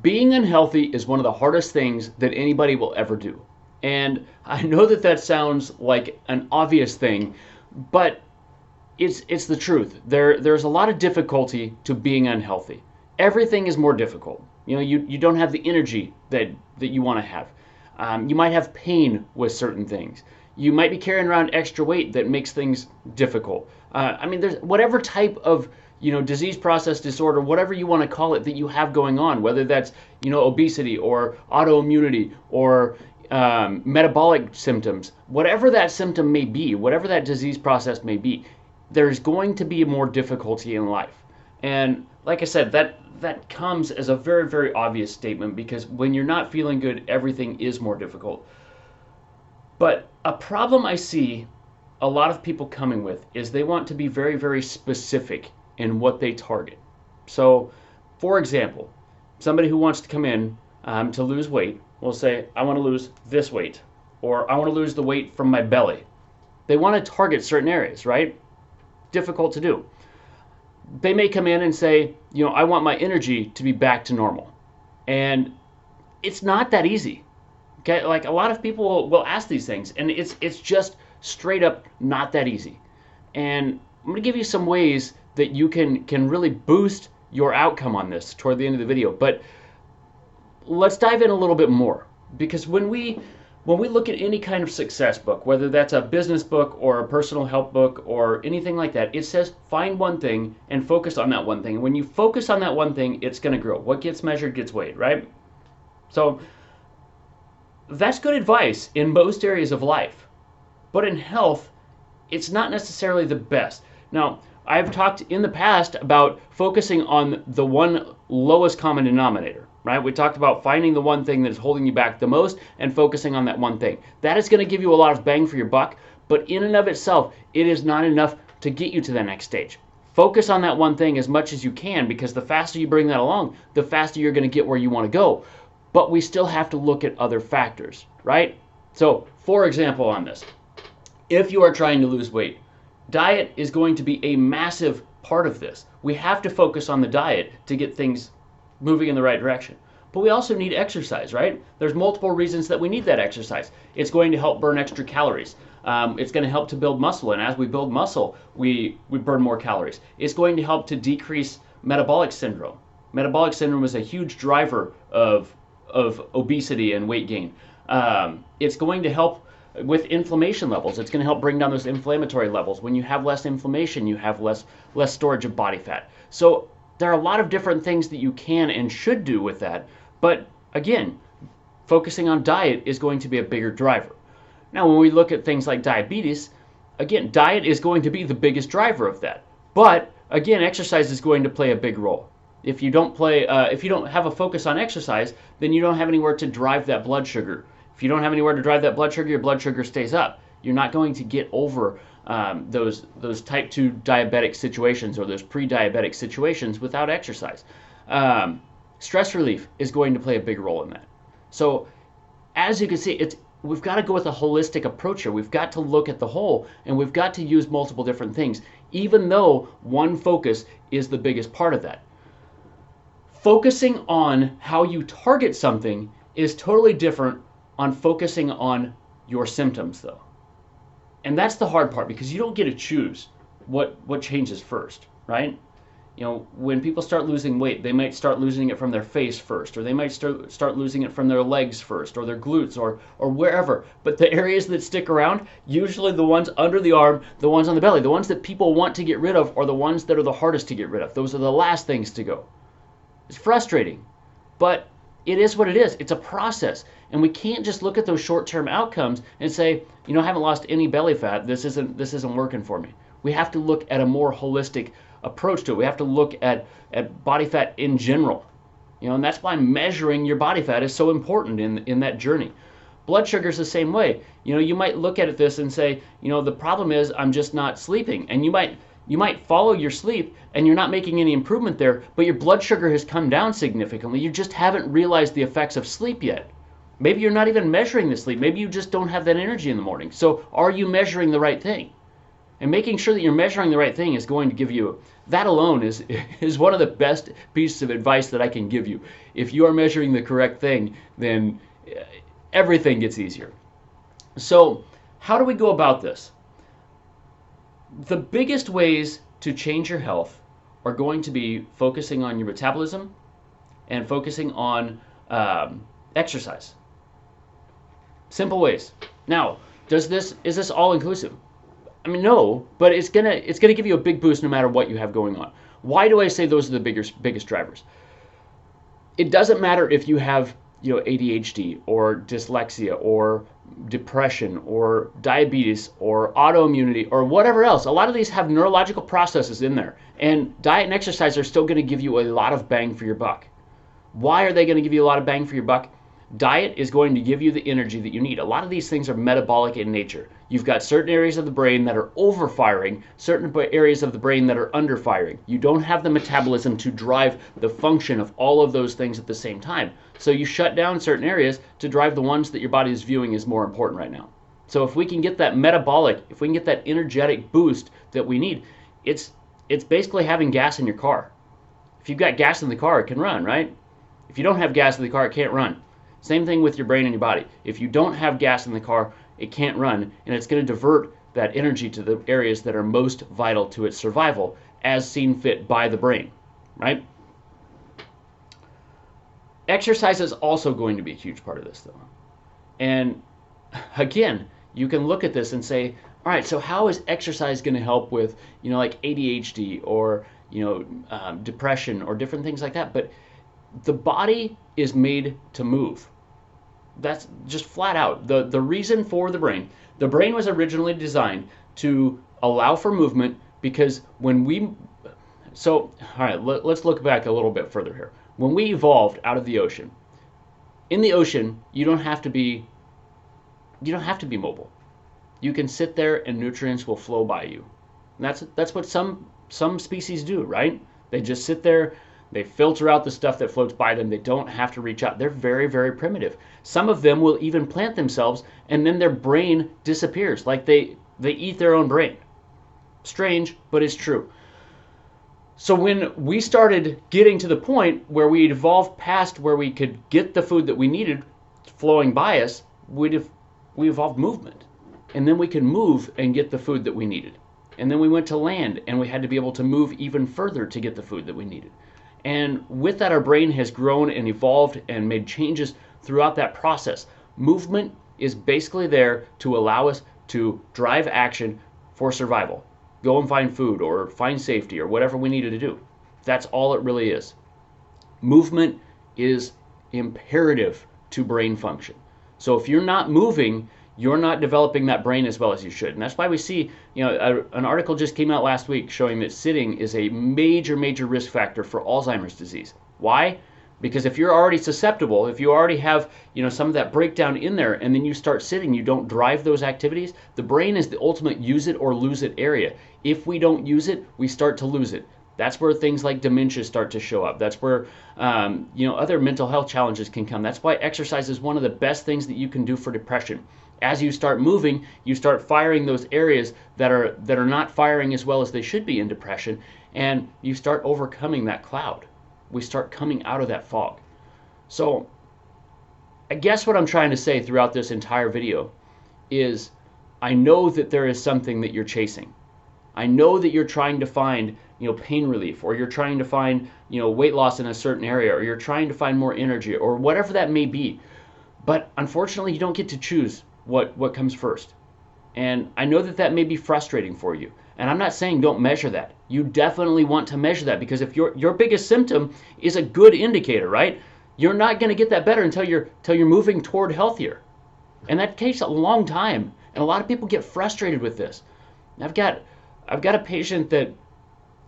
Being unhealthy is one of the hardest things that anybody will ever do. And I know that that sounds like an obvious thing, but it's the truth. There's a lot of difficulty to being unhealthy. Everything is more difficult. You don't have the energy that you want to have. You might have pain with certain things. You might be carrying around extra weight that makes things difficult. There's whatever type of disease process disorder, whatever you want to call it, that you have going on, whether that's obesity or autoimmunity or metabolic symptoms, whatever that symptom may be, whatever that disease process may be, there's going to be more difficulty in life. And like I said, that comes as a very, very obvious statement, because when you're not feeling good, everything is more difficult. But a problem I see a lot of people coming with is they want to be very, very specific in what they target. So, for example, somebody who wants to come in to lose weight will say, I want to lose this weight, or I want to lose the weight from my belly. They want to target certain areas, right? Difficult to do. They may come in and say, I want my energy to be back to normal. And it's not that easy. Okay, like a lot of people will ask these things, and it's just straight up not that easy. And I'm going to give you some ways that you can really boost your outcome on this toward the end of the video. But let's dive in a little bit more, because when we look at any kind of success book, whether that's a business book or a personal help book or anything like that, it says find one thing and focus on that one thing. And when you focus on that one thing, it's going to grow. What gets measured gets weighed, right? So that's good advice in most areas of life. But in health, it's not necessarily the best. Now, I've talked in the past about focusing on the one lowest common denominator, right? We talked about finding the one thing that is holding you back the most and focusing on that one thing. That is going to give you a lot of bang for your buck, but in and of itself, it is not enough to get you to the next stage. Focus on that one thing as much as you can, because the faster you bring that along, the faster you're going to get where you want to go. But we still have to look at other factors, right? So, for example, on this, if you are trying to lose weight, diet is going to be a massive part of this. We have to focus on the diet to get things moving in the right direction. But we also need exercise, right? There's multiple reasons that we need that exercise. It's going to help burn extra calories. It's going to help to build muscle, and as we build muscle, we burn more calories. It's going to help to decrease metabolic syndrome. Metabolic syndrome is a huge driver of obesity and weight gain. It's going to help with inflammation levels. It's going to help bring down those inflammatory levels. When you have less inflammation, you have less storage of body fat. So there are a lot of different things that you can and should do with that. But again, focusing on diet is going to be a bigger driver. Now, when we look at things like diabetes, again, diet is going to be the biggest driver of that. But again, exercise is going to play a big role. If you don't have a focus on exercise, then you don't have anywhere to drive that blood sugar. If you don't have anywhere to drive that blood sugar, your blood sugar stays up. You're not going to get over those type 2 diabetic situations or those pre-diabetic situations without exercise. Stress relief is going to play a big role in that. So as you can see, we've got to go with a holistic approach here. We've got to look at the whole, and we've got to use multiple different things, even though one focus is the biggest part of that. Focusing on how you target something is totally different on focusing on your symptoms, though. And that's the hard part, because you don't get to choose what changes first, right? When people start losing weight, they might start losing it from their face first, or they might start losing it from their legs first, or their glutes, or wherever. But the areas that stick around, usually the ones under the arm, the ones on the belly, the ones that people want to get rid of, are the ones that are the hardest to get rid of. Those are the last things to go. It's frustrating, but it is what it is. It's a process, and we can't just look at those short-term outcomes and say, I haven't lost any belly fat. This isn't working for me. We have to look at a more holistic approach to it. We have to look at body fat in general, and that's why measuring your body fat is so important in that journey. Blood sugar is the same way. You might look at this and say, the problem is I'm just not sleeping, and you might follow your sleep and you're not making any improvement there, but your blood sugar has come down significantly. You just haven't realized the effects of sleep yet. Maybe you're not even measuring the sleep. Maybe you just don't have that energy in the morning. So are you measuring the right thing? And making sure that you're measuring the right thing is going to give you, that alone is one of the best pieces of advice that I can give you. If you are measuring the correct thing, then everything gets easier. So how do we go about this? The biggest ways to change your health are going to be focusing on your metabolism and focusing on exercise. Simple ways. Now, is this all inclusive? I mean, no, but it's gonna give you a big boost no matter what you have going on. Why do I say those are the biggest drivers? It doesn't matter if you have ADHD or dyslexia or depression or diabetes or autoimmunity or whatever else. A lot of these have neurological processes in there, and diet and exercise are still going to give you a lot of bang for your buck. Why are they going to give you a lot of bang for your buck? Diet is going to give you the energy that you need. A lot of these things are metabolic in nature. You've got certain areas of the brain that are overfiring, certain areas of the brain that are underfiring. You don't have the metabolism to drive the function of all of those things at the same time. So you shut down certain areas to drive the ones that your body is viewing as more important right now. So if we can get that metabolic, if we can get that energetic boost that we need, it's basically having gas in your car. If you've got gas in the car, it can run, right? If you don't have gas in the car, it can't run. Same thing with your brain and your body. If you don't have gas in the car, it can't run, and it's going to divert that energy to the areas that are most vital to its survival, as seen fit by the brain, right? Exercise is also going to be a huge part of this, though. And again, you can look at this and say, all right, so how is exercise going to help with, like ADHD or, depression or different things like that? But the body is made to move. That's just flat out. The reason for the brain was originally designed to allow for movement because all right, let's look back a little bit further here. When we evolved out of the ocean, in the ocean, you don't have to be mobile. You can sit there and nutrients will flow by you. And that's what some species do, right? They just sit there. They filter out the stuff that floats by them. They don't have to reach out. They're very, very primitive. Some of them will even plant themselves, and then their brain disappears. Like they eat their own brain. Strange, but it's true. So when we started getting to the point where we evolved past where we could get the food that we needed flowing by us, we evolved movement. And then we could move and get the food that we needed. And then we went to land, and we had to be able to move even further to get the food that we needed. And with that, our brain has grown and evolved and made changes throughout that process. Movement is basically there to allow us to drive action for survival. Go and find food or find safety or whatever we needed to do. That's all it really is. Movement is imperative to brain function. So if you're not moving, you're not developing that brain as well as you should. And that's why we see, an article just came out last week showing that sitting is a major, major risk factor for Alzheimer's disease. Why? Because if you're already susceptible, if you already have, some of that breakdown in there, and then you start sitting, you don't drive those activities, the brain is the ultimate use it or lose it area. If we don't use it, we start to lose it. That's where things like dementia start to show up. That's where, other mental health challenges can come. That's why exercise is one of the best things that you can do for depression. As you start moving, you start firing those areas that are not firing as well as they should be in depression, and you start overcoming that cloud. We start coming out of that fog. So I guess what I'm trying to say throughout this entire video is I know that there is something that you're chasing. I know that you're trying to find, pain relief, or you're trying to find, weight loss in a certain area, or you're trying to find more energy, or whatever that may be. But unfortunately, you don't get to choose what comes first. And I know that may be frustrating for you. And I'm not saying don't measure that. You definitely want to measure that, because if your biggest symptom is a good indicator, right? You're not going to get that better until you're moving toward healthier. And that takes a long time. And a lot of people get frustrated with this. I've got a patient that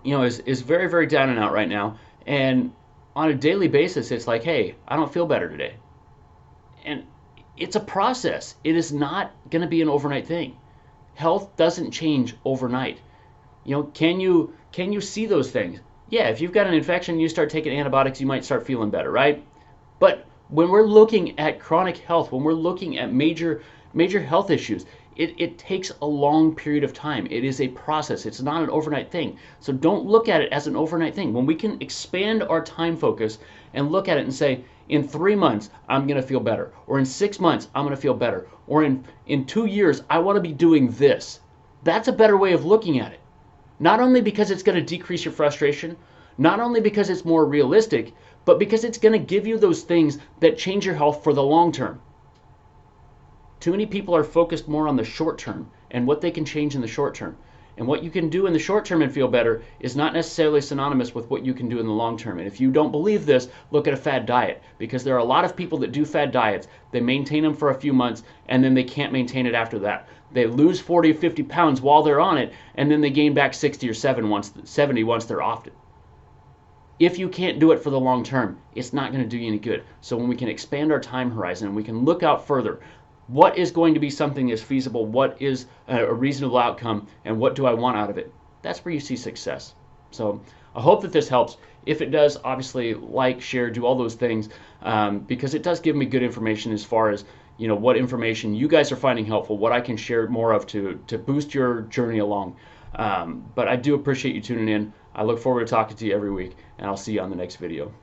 is very, very down and out right now, and on a daily basis it's like, hey, I don't feel better today. And it's a process. It is not going to be an overnight thing. Health doesn't change overnight. Can you see those things? Yeah, if you've got an infection and you start taking antibiotics, you might start feeling better, right? But when we're looking at chronic health, when we're looking at major health issues, It takes a long period of time. It is a process. It's not an overnight thing. So don't look at it as an overnight thing. When we can expand our time focus and look at it and say, in 3 months, I'm going to feel better. Or in 6 months, I'm going to feel better. Or in 2 years, I want to be doing this. That's a better way of looking at it. Not only because it's going to decrease your frustration, not only because it's more realistic, but because it's going to give you those things that change your health for the long term. Too many people are focused more on the short term and what they can change in the short term. And what you can do in the short term and feel better is not necessarily synonymous with what you can do in the long term. And if you don't believe this, look at a fad diet, because there are a lot of people that do fad diets. They maintain them for a few months and then they can't maintain it after that. They lose 40 or 50 pounds while they're on it, and then they gain back 60 or 70 once they're off it. If you can't do it for the long term, it's not going to do you any good. So when we can expand our time horizon, we can look out further. What is going to be something that's feasible? What is a reasonable outcome? And what do I want out of it? That's where you see success. So I hope that this helps. If it does, obviously like, share, do all those things, because it does give me good information as far as what information you guys are finding helpful, what I can share more of to boost your journey along. But I do appreciate you tuning in. I look forward to talking to you every week, and I'll see you on the next video.